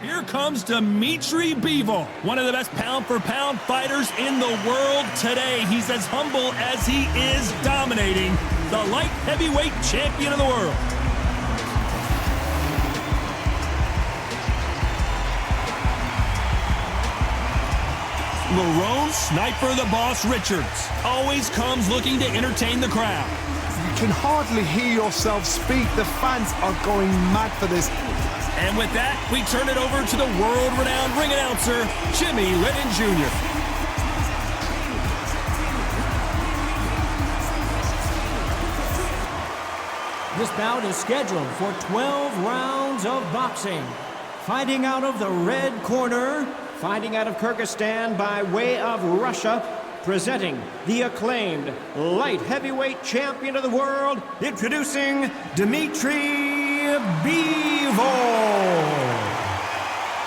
Here comes Dmitry Bivol, one of the best pound-for-pound fighters in the world today. He's as humble as he is dominating, the light heavyweight champion of the world. Lerrone Sniper the Boss Richards always comes looking to entertain the crowd. You can hardly hear yourself speak. The fans are going mad for this. And with that, we turn it over to the world-renowned ring announcer, Jimmy Lennon Jr. This bout is scheduled for 12 rounds of boxing. Fighting out of the red corner, fighting out of Kyrgyzstan by way of Russia, presenting the acclaimed light heavyweight champion of the world, introducing Dmitry Bivol.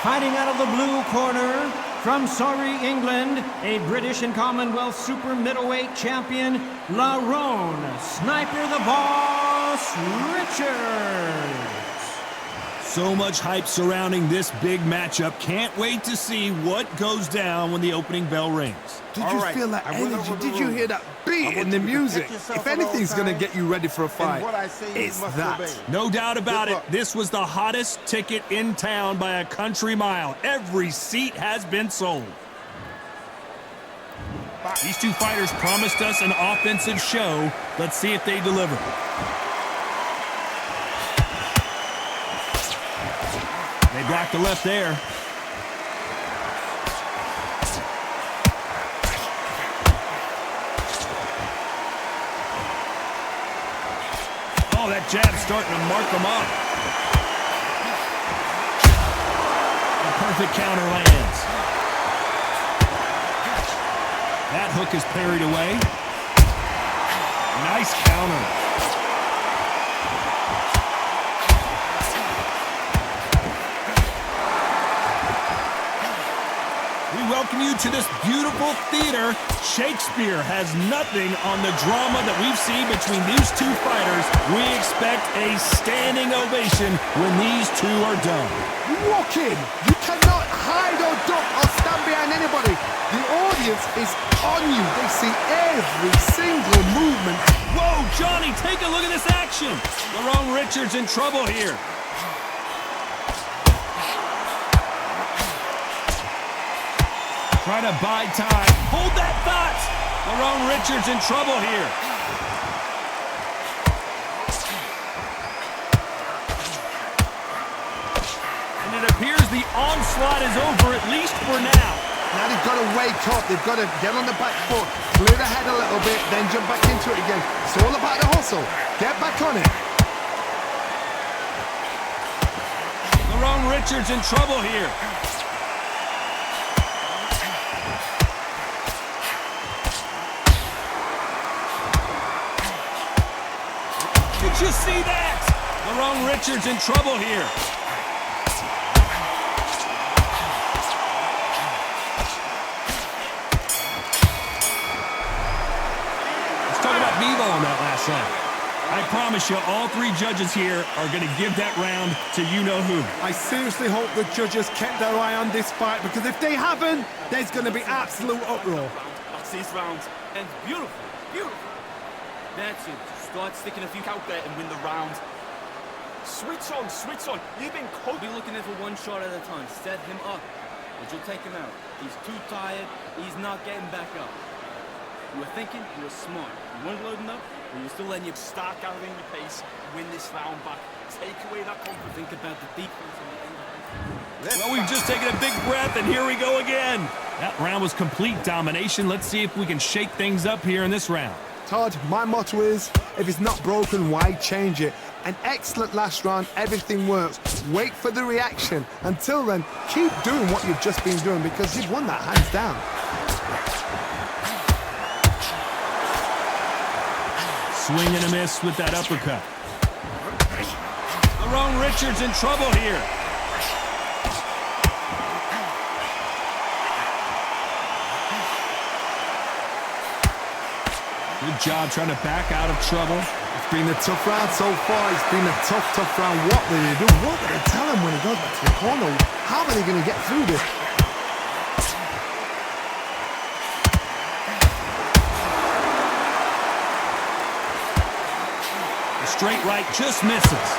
Fighting out of the blue corner, from Surrey, England, a British and Commonwealth super middleweight champion, Lerrone Sniper the Boss Richards. So much hype surrounding this big matchup. Can't wait to see what goes down when the opening bell rings. Did you feel that energy? Did you hear that beat in the music? If anything's going to get you ready for a fight, it's that. No doubt about it. This was the hottest ticket in town by a country mile. Every seat has been sold. These two fighters promised us an offensive show. Let's see if they deliver. They blocked the left there. Oh, that jab's starting to mark them up. A perfect counter lands. That hook is parried away. Nice counter. Welcome you to this beautiful theater. Shakespeare has nothing on the drama that we've seen between these two fighters. We expect a standing ovation when these two are done. You walk in, you cannot hide or duck or stand behind anybody. The audience is on you. They see every single movement. Whoa, Johnny, take a look at this action. Lerrone Richards in trouble here. Trying to buy time. Hold that thought. Lerrone Richards in trouble here. And it appears the onslaught is over, at least for now. Now they've got to wake up. They've got to get on the back foot, clear the head a little bit, then jump back into it again. It's all about the hustle. Get back on it. Lerrone Richards in trouble here. Did you see that? Lerrone Richards in trouble here. Let's talk about Bivol on that last round. I promise you, all three judges here are going to give that round to you-know-who. I seriously hope the judges kept their eye on this fight, because if they haven't, there's going to be absolute uproar. That's this round. And beautiful, beautiful. That's it. Start sticking a few out there and win the round. Switch on, switch on. You've been cold. Be looking at for one shot at a time. Set him up, but you'll take him out. He's too tired. He's not getting back up. You were thinking, you were smart. You weren't loading up, but you're still letting you start gathering your pace, win this round back, take away that confidence. Think about the defense and the end. Well, we've just taken a big breath, and here we go again. That round was complete domination. Let's see if we can shake things up here in this round. Todd, my motto is, if it's not broken, why change it? An excellent last round, everything works. Wait for the reaction. Until then, keep doing what you've just been doing, because you've won that hands down. Swing and a miss with that uppercut. Lerrone Richards in trouble here. Good job trying to back out of trouble. If It's been a tough round so far. It's been a tough round. What will they do? What will they tell him when he goes back to the corner? How are they going to get through this? The straight right just misses.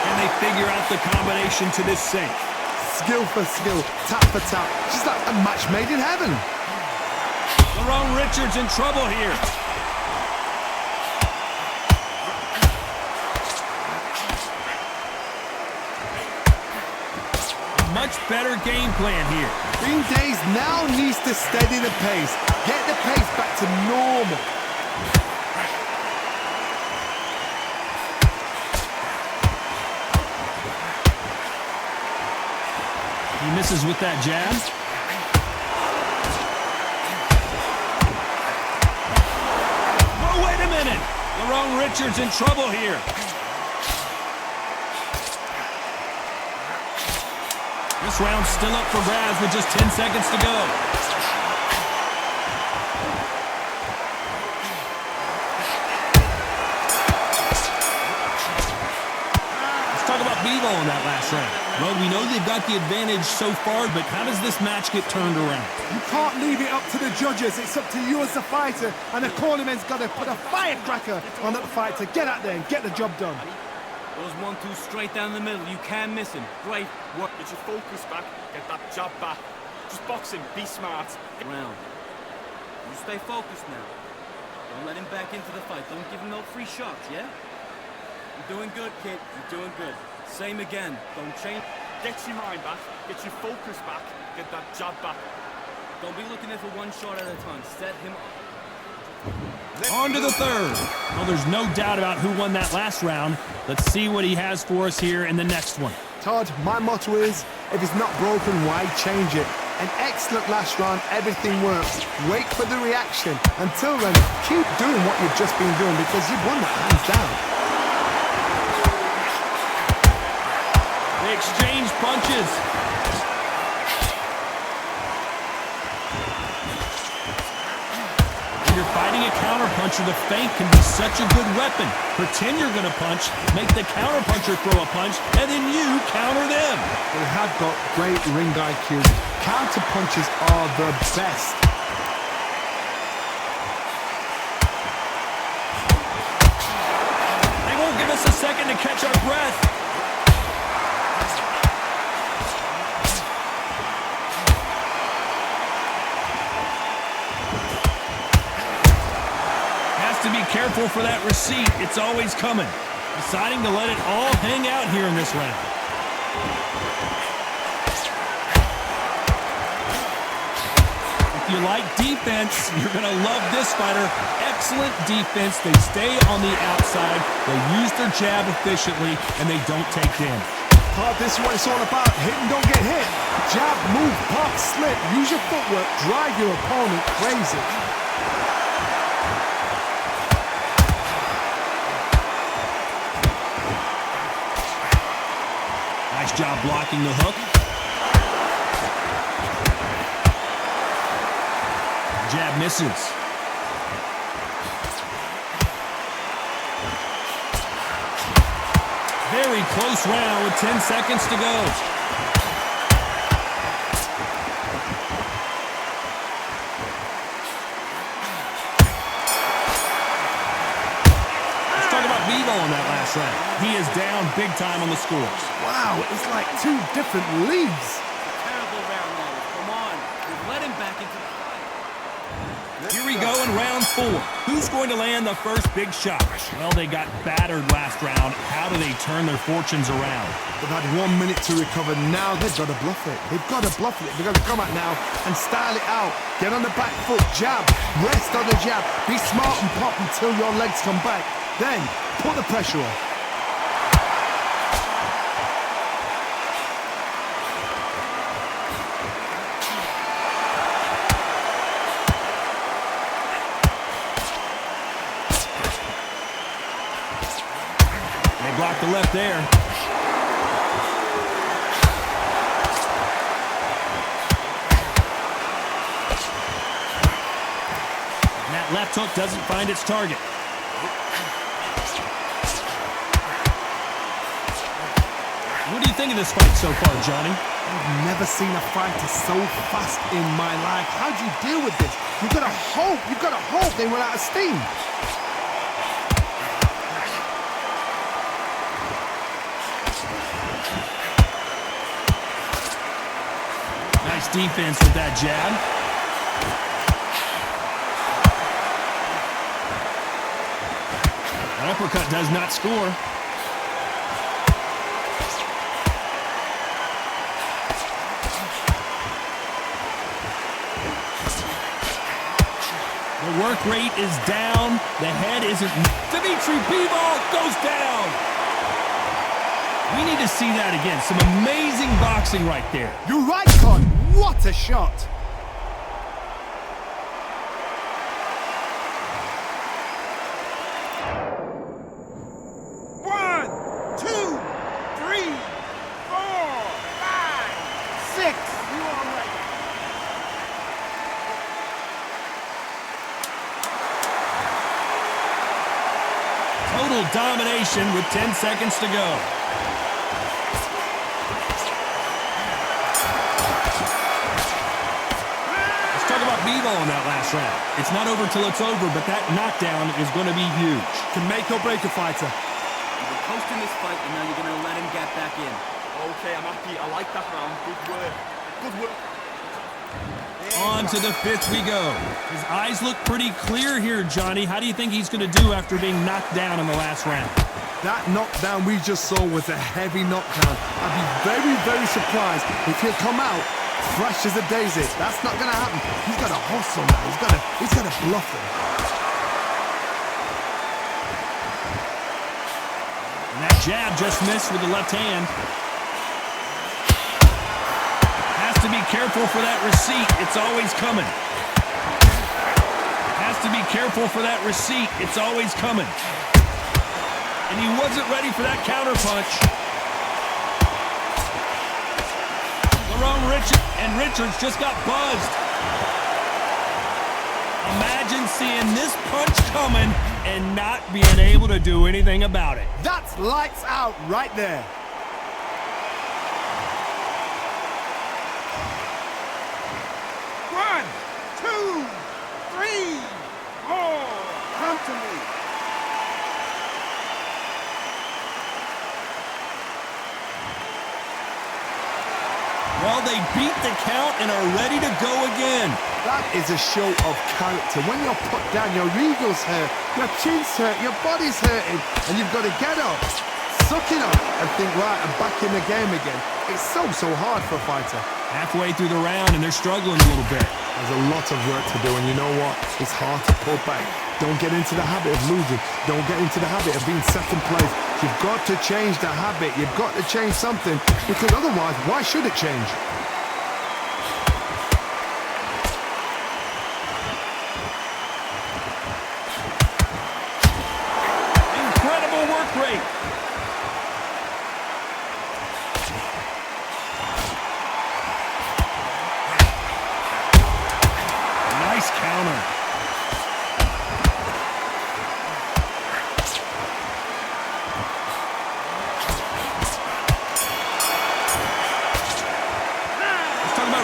Can they figure out the combination to this sink? Skill for skill, tap for tap. Just like a match made in heaven. Lerrone Richards in trouble here. A much better game plan here. Green Days now needs to steady the pace. Get the pace back to normal. He misses with that jab. Oh, wait a minute. Lerrone Richards in trouble here. This round's still up for grabs with just 10 seconds to go. Let's talk about Bivol in that last round. Well, we know they've got the advantage so far, but how does this match get turned around? You can't leave it up to the judges. It's up to you as the fighter, and the cornerman's got to put a firecracker on that fight to get out there and get the job done. Those 1-2 straight down the middle. You can't miss him. Great work. Get your focus back. Get that jab back. Just box him. Be smart. Round. You stay focused now. Don't let him back into the fight. Don't give him no free shots, yeah? You're doing good, kid. You're doing good. Same again. Don't change. Get your mind back. Get your focus back. Get that jab back. Don't be looking at it for one shot at a time. Set him up. On to the third. Well, there's no doubt about who won that last round. Let's see what he has for us here in the next one. Todd, my motto is, if it's not broken, why change it? An excellent last round, everything works. Wait for the reaction. Until then, keep doing what you've just been doing because you've won that hands down. They exchange punches. When you're fighting a counterpuncher, the feint can be such a good weapon. Pretend you're going to punch, make the counterpuncher throw a punch, and then you counter them. They have got great ring IQ. Counter punches are the best. They won't give us a second to catch our breath. To be careful for that receipt. It's always coming. Deciding to let it all hang out here in this round. If you like defense, you're going to love this fighter. Excellent defense. They stay on the outside. They use their jab efficiently, and they don't take damage. This is what it's all about. Hit and don't get hit. Jab, move, pop, slip. Use your footwork. Drive your opponent crazy. Nice job blocking the hook. Jab misses. Very close round with 10 seconds to go. Let's talk about Bivol in that last round. He is down big time on the scores. Wow, it's like two different leagues. Terrible round now. Come on. We've let him back into the fight. Here we go in round 4. Who's going to land the first big shot? Well, they got battered last round. How do they turn their fortunes around? They've had 1 minute to recover. Now they've got to bluff it. They've got to bluff it. They've got to come out now and style it out. Get on the back foot, jab, rest on the jab. Be smart and pop until your legs come back. Then put the pressure on. Block the left there. That left hook doesn't find its target. What do you think of this fight so far, Johnny? I've never seen a fighter so fast in my life. How do you deal with this? You've got to hope they run out of steam. Nice defense with that jab. An uppercut does not score. The work rate is down. The head isn't. Dmitry Bivol goes down. We need to see that again. Some amazing boxing right there. You're right, Con. What a shot. One, two, three, four, five, six. You all right? Total domination with 10 seconds to go. Let's talk about Bivol in that last round. It's not over till it's over, but that knockdown is going to be huge. Can make or break a fighter. You've been coasting this fight, and now you're going to let him get back in. Okay, I'm happy. I like that round. Good work. Good work. On to the fifth we go. His eyes look pretty clear here, Johnny. How do you think he's going to do after being knocked down in the last round? That knockdown we just saw was a heavy knockdown. I'd be very, very surprised if he'll come out fresh as a daisy. That's not going to happen. He's got to hustle now. He's got to bluff him. And that jab just missed with the left hand. Has to be careful for that receipt. It's always coming. Has to be careful for that receipt. It's always coming. And he wasn't ready for that counterpunch. Lerrone Richards just got buzzed. Imagine seeing this punch coming and not being able to do anything about it. That's lights out right there. One, two, three, four. Come to me. Well, they beat the count and are ready to go again. That is a show of character. When you're put down, your ego's hurt, your chin's hurt, your body's hurting, and you've got to get up, suck it up, and think, right, I'm back in the game again. It's so hard for a fighter. Halfway through the round, and they're struggling a little bit. There's a lot of work to do, and you know what? It's hard to pull back. Don't get into the habit of losing. Don't get into the habit of being second place. You've got to change the habit. You've got to change something, because otherwise, why should it change? Incredible work rate. Nice counter.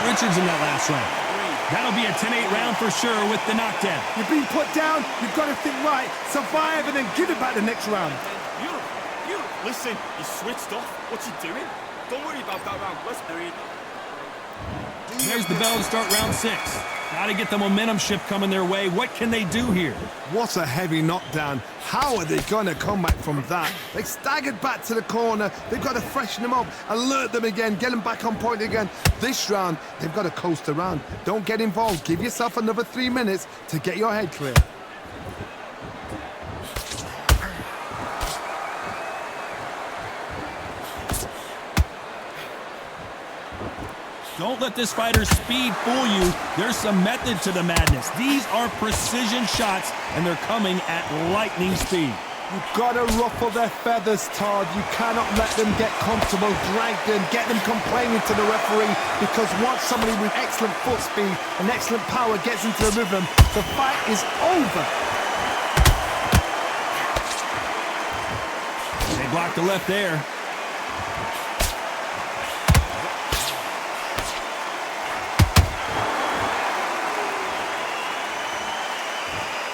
Richards in that last round. That'll be a 10-8 round for sure with the knockdown. You've been put down, you've got to think right, survive, and then give it back the next round. Beautiful. Beautiful. Listen, you switched off. What's he doing? Don't worry about that round. Let's do it. There's the bell to start round 6. Got to get the momentum shift coming their way. What can they do here? What a heavy knockdown. How are they going to come back from that? They staggered back to the corner. They've got to freshen them up, alert them again, get them back on point again. This round, they've got to coast around. Don't get involved. Give yourself another 3 minutes to get your head clear. Don't let this fighter's speed fool you. There's some method to the madness. These are precision shots, and they're coming at lightning speed. You've got to ruffle their feathers, Todd. You cannot let them get comfortable, drag them, get them complaining to the referee, because once somebody with excellent foot speed and excellent power gets into the rhythm, the fight is over. They blocked the left there.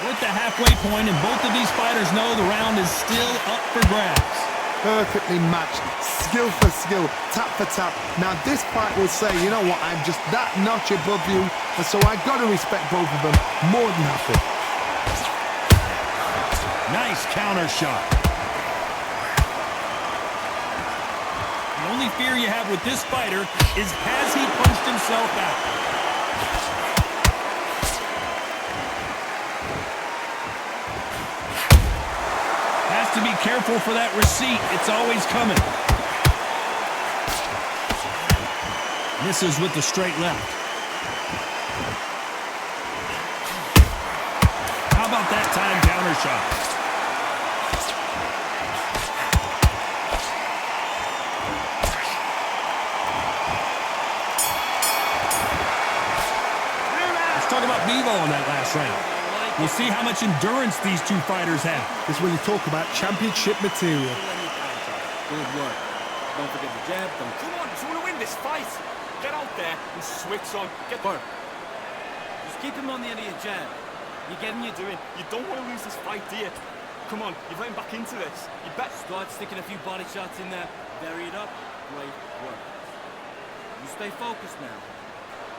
At the halfway point, and both of these fighters know the round is still up for grabs. Perfectly matched, skill for skill, tap for tap. Now this fight will say, you know what, I'm just that notch above you, and so I've got to respect both of them more than happy. Nice counter shot. The only fear you have with this fighter is, has he punched himself out? To be careful for that receipt. It's always coming. Misses with the straight left. How about that time counter shot? Let's talk about Bivol in that last round. We'll see how much endurance these two fighters have. This is when you talk about championship material. Good work. Don't forget the jab. Come on, you want to win this fight? Get out there and switch on. Get work. Just keep him on the end of your jab. You're getting your doing. You don't want to lose this fight, do you? Come on, you're getting back into this. You bet. Start sticking a few body shots in there. Vary it up. Great work. You stay focused now.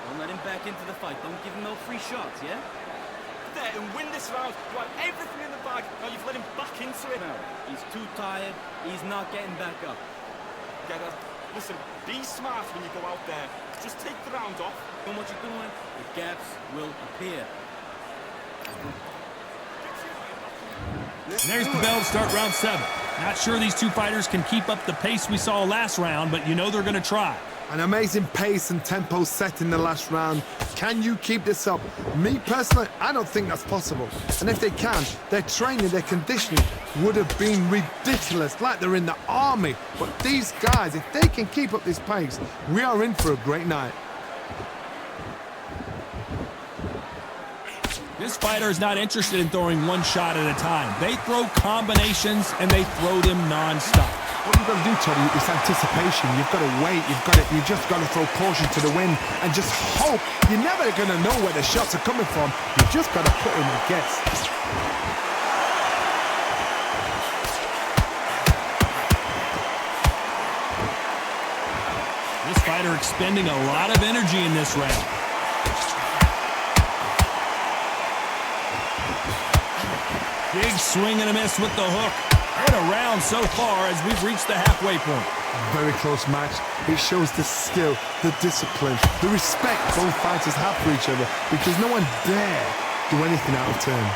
Don't let him back into the fight. Don't give him no free shots, yeah? There and win this round. You had everything in the bag. Now you've let him back into it. No, he's too tired. He's not getting back up. Listen, be smart when you go out there. Just take the round off. Know what you're doing? The gaps will appear. And there's the bell to start round 7. Not sure these two fighters can keep up the pace we saw last round, but you know they're going to try. An amazing pace and tempo set in the last round. Can you keep this up? Me personally, I don't think that's possible. And if they can, their training, their conditioning would have been ridiculous, like they're in the army. But these guys, if they can keep up this pace, we are in for a great night. This fighter is not interested in throwing one shot at a time. They throw combinations, and they throw them non-stop. What you've got to do, Toddy, is anticipation. You've got to wait. You just got to throw caution to the wind and just hope. You're never going to know where the shots are coming from. You just got to put in a guess. This fighter expending a lot of energy in this round. Big swing and a miss with the hook. What a round so far as we've reached the halfway point. Very close match. It shows the skill, the discipline, the respect both fighters have for each other, because no one dare do anything out of turn.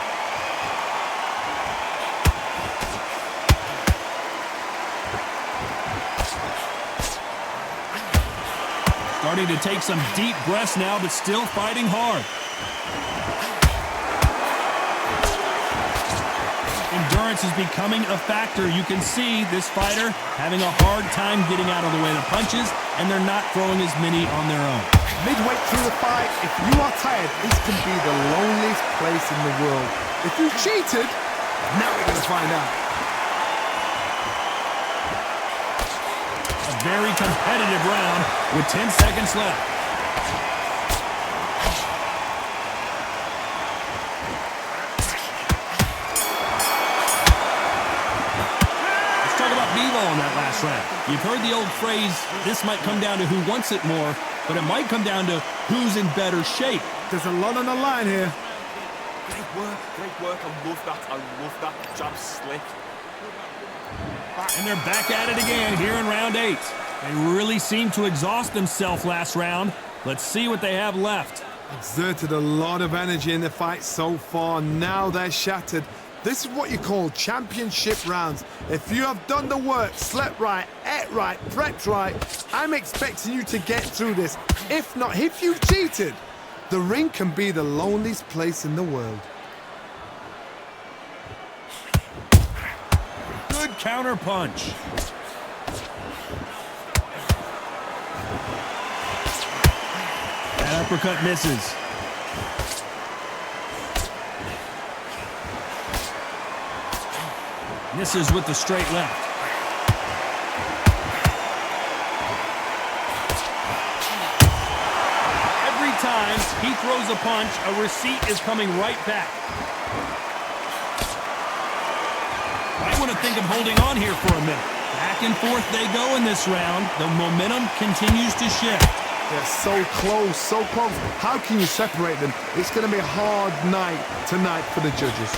Starting to take some deep breaths now, but still fighting hard. Endurance is becoming a factor. You can see this fighter having a hard time getting out of the way of the punches, and they're not throwing as many on their own. Midway through the fight, if you are tired, this can be the loneliest place in the world. If you cheated, now we're going to find out. A very competitive round with 10 seconds left. On that last round. You've heard the old phrase, this might come down to who wants it more, but it might come down to who's in better shape. There's a lot on the line here. Great work, great work. I love that. I love that. Jab slick. And they're back at it again here in round 8. They really seemed to exhaust themselves last round. Let's see what they have left. Exerted a lot of energy in the fight so far. Now they're shattered. This is what you call championship rounds. If you have done the work, slept right, ate right, prepped right, I'm expecting you to get through this. If not, if you've cheated, the ring can be the loneliest place in the world. counter punch. That uppercut misses. Misses with the straight left. Every time he throws a punch, a receipt is coming right back. Might want to think of holding on here for a minute. Back and forth they go in this round. The momentum continues to shift. They're so close, so close. How can you separate them? It's going to be a hard night tonight for the judges.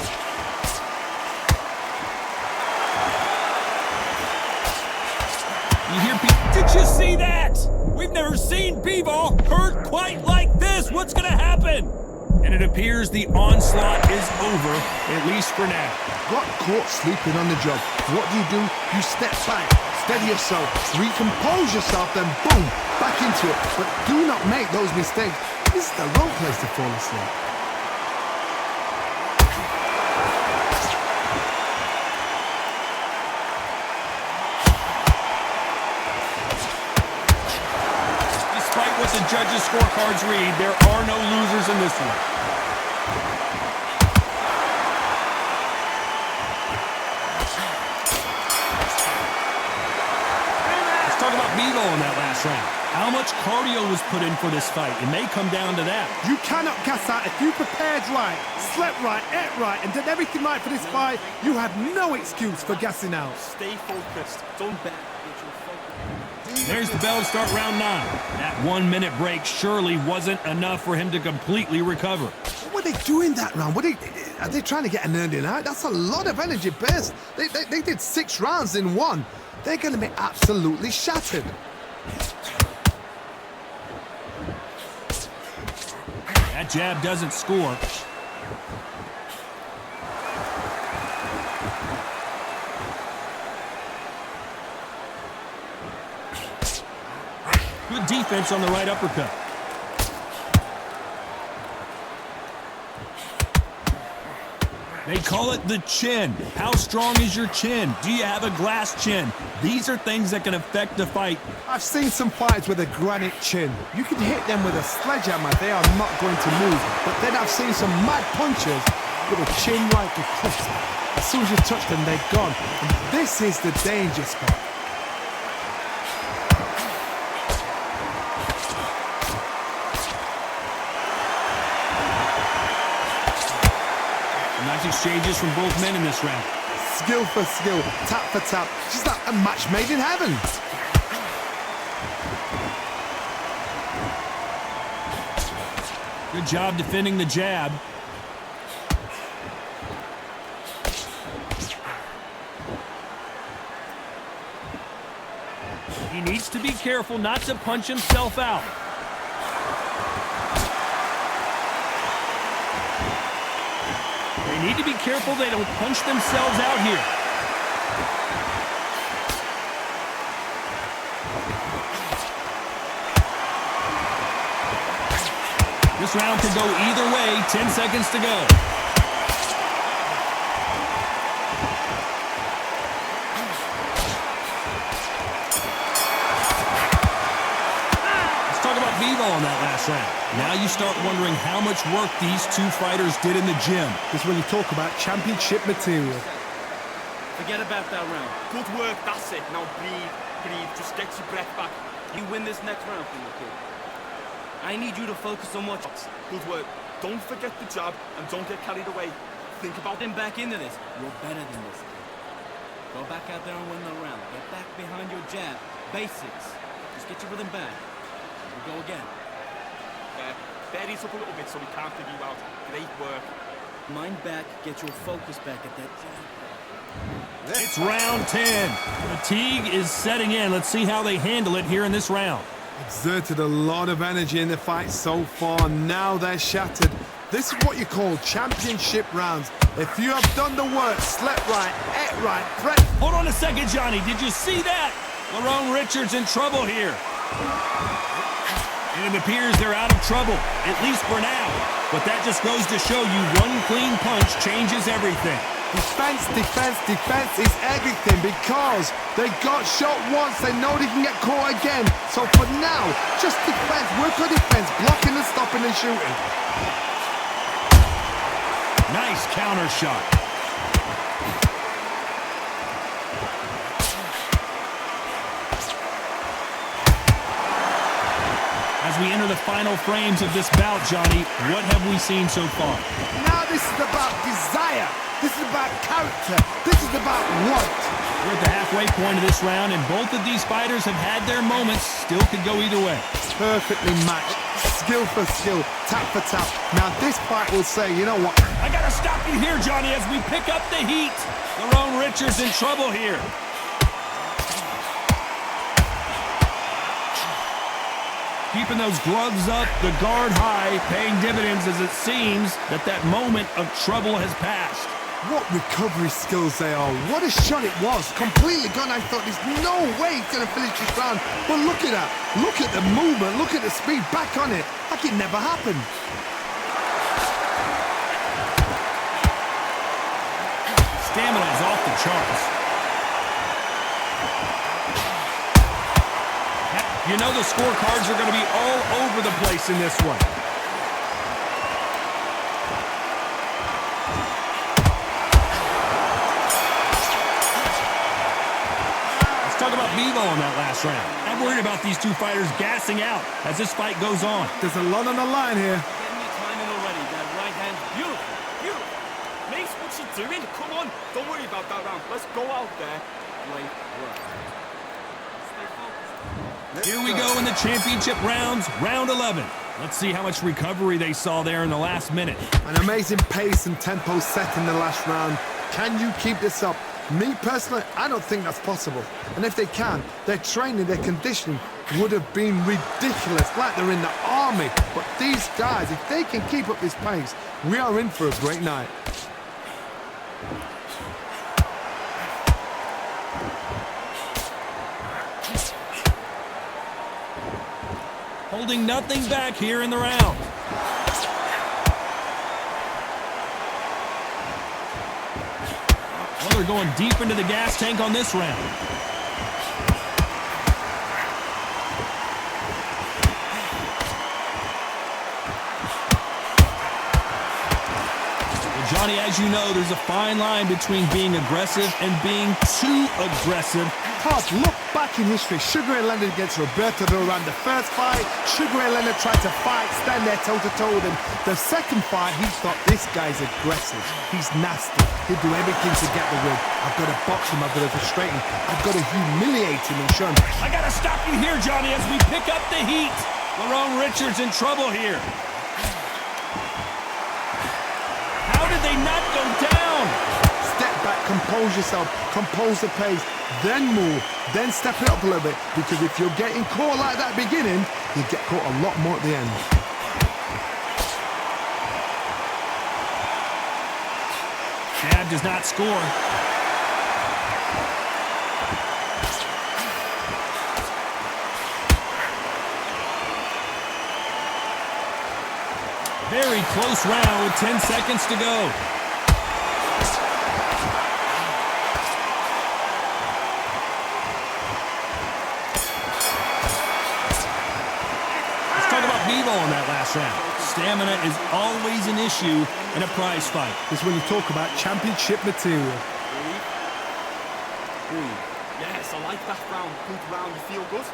You hear people, did you see that? We've never seen Bivol hurt quite like this. What's going to happen? And it appears the onslaught is over, at least for now. Got caught sleeping on the job. What do? You step back, steady yourself, recompose yourself, then boom, back into it. But do not make those mistakes. This is the wrong place to fall asleep. Despite what the judges' scorecards read, there are no losers in this one. Let's talk about Bivol in that last round. How much cardio was put in for this fight? It may come down to that. You cannot gas out. If you prepared right, slept right, ate right, and did everything right for this fight, you have no excuse for gassing out. Stay focused. Don't bet. There's the bell to start round 9. That 1 minute break surely wasn't enough for him to completely recover. What are they doing that round? Are they trying to get an earning out? That's a lot of energy burst. They did 6 rounds in 1. They're going to be absolutely shattered. That jab doesn't score. Good defense on the right uppercut. They call it the chin. How strong is your chin? Do you have a glass chin? These are things that can affect the fight. I've seen some fighters with a granite chin. You can hit them with a sledgehammer. They are not going to move. But then I've seen some mad punchers with a chin like a crystal. As soon as you touch them, they're gone. And this is the danger spot. Nice exchanges from both men in this round. Skill for skill, tap for tap. Just like a match made in heaven. Good job defending the jab. He needs to be careful not to punch himself out. They need to be careful they don't punch themselves out here. This round could go either way. 10 seconds to go. Let's talk about Bivol in that last round. Now you start wondering how much work these 2 fighters did in the gym. This is when you talk about championship material. Forget about that round. Good work, that's it. Now breathe, breathe. Just get your breath back. You win this next round for me, kid. I need you to focus on what's... Good work. Don't forget the jab and don't get carried away. Think about Then back into this. You're better than this, kid. Go back out there and win the round. Get back behind your jab. Basics. Just get your rhythm back. We'll go again. Berries up a little bit so we can't figure you out. Great work. Mind back. Get your focus back at that jab. It's round 10. Fatigue is setting in. Let's see how they handle it here in this round. Exerted a lot of energy in the fight so far. Now they're shattered. This is what you call championship rounds. If you have done the work, slept right, ate right, Hold on a second, Johnny. Did you see that? Lerrone Richards in trouble here. And it appears they're out of trouble, at least for now. But that just goes to show you one clean punch changes everything. Defense, defense, defense is everything because they got shot once, they know they can get caught again. So for now, just defense, work on defense, blocking and stopping and shooting. Nice counter shot. As we enter the final frames of this bout, Johnny, what have we seen so far? Now this is about desire. This is about character. This is about want. We're at the halfway point of this round, and both of these fighters have had their moments. Still could go either way. Perfectly matched. Skill for skill. Tap for tap. Now this fight will say, you know what? I gotta stop you here, Johnny, as we pick up the heat. Lerrone Richards in trouble here. Keeping those gloves up, the guard high, paying dividends as it seems that moment of trouble has passed. What recovery skills they are. What a shot it was. Completely gone. I thought there's no way he's going to finish this round. But look at that. Look at the movement. Look at the speed. Back on it. Like it never happened. Stamina is off the charts. You know the scorecards are going to be all over the place in this one. Let's talk about Bivol in that last round. I'm worried about these two fighters gassing out as this fight goes on. There's a lot on the line here. Getting your timing already. That right hand, beautiful, beautiful. Mace, what's she doing? Come on, don't worry about that round. Let's go out there. Great work. Stay focused. Here we go in the championship rounds, round 11. Let's see how much recovery they saw there in the last minute. An amazing pace and tempo set in the last round. Can you keep this up? Me personally, I don't think that's possible. And if they can, their training, their conditioning would have been ridiculous, like they're in the army. But these guys, if they can keep up this pace, we are in for a great night. Holding nothing back here in the round. Well, they're going deep into the gas tank on this round. Well, Johnny, as you know, there's a fine line between being aggressive and being too aggressive. Todd, look back in history. Sugar Ray Leonard against Roberto Duran. The first fight, Sugar Ray Leonard tried to fight, stand there toe-to-toe with him. The second fight, he thought, this guy's aggressive. He's nasty. He'll do everything to get the win. I've got to box him. I've got to frustrate him. I've got to humiliate him and show him. I got to stop you here, Johnny, as we pick up the heat. Lerrone Richards in trouble here. How did they not go down? Step back, compose yourself, compose the pace, then move, then step it up a little bit. Because if you're getting caught like that beginning, you get caught a lot more at the end. Jab does not score. Very close round with 10 seconds to go. Let's talk about Bivol in that last round. Stamina is always an issue in a prize fight. This is when you talk about championship material. Yes, I like that round. Good round. You feel good?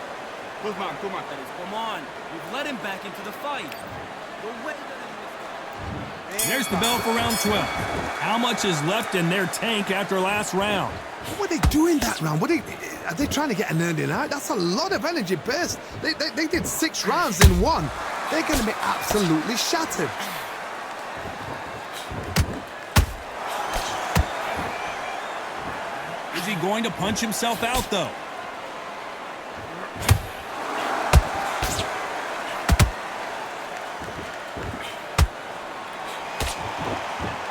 Good man, good man. Come on. We've let him back into the fight. There's the bell for round 12. How much is left in their tank after last round? What were they doing that round? Are they trying to get an earning out? That's a lot of energy burst. They did 6 rounds in one. They're going to be absolutely shattered. Is he going to punch himself out, though?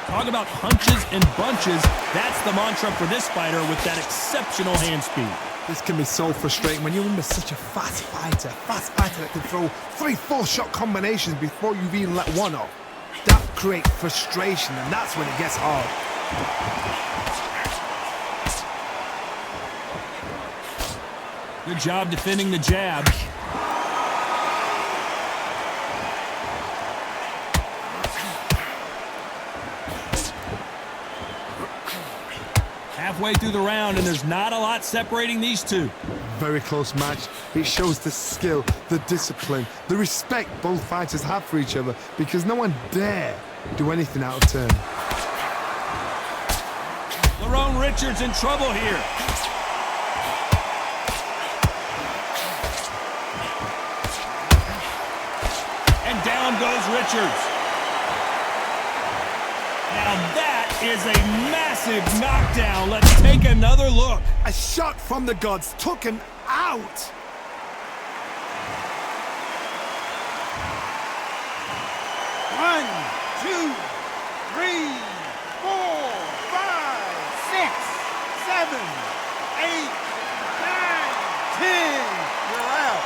Talk about punches and bunches. That's the mantra for this fighter with that exceptional hand speed. This can be so frustrating when you're under such a fast fighter that can throw 3-4 shot combinations before you've even let one off. That creates frustration, and that's when it gets hard. Good job defending the jab. Halfway through the round, and there's not a lot separating these two. Very close match. It shows the skill, the discipline, the respect both fighters have for each other, because no one dare do anything out of turn. Lerrone Richards in trouble here. And down goes Richards. Now that is a massive knockdown. Let's take another look. A shot from the gods took him out. One, two, three, 4, 5, 6, 7, 8, 9, 10. You're out.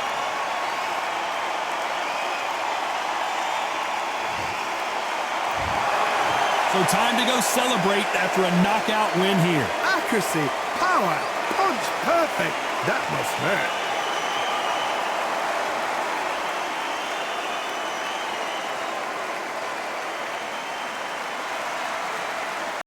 So time to go celebrate after a knockout win here. Accuracy, power, punch perfect. That must hurt.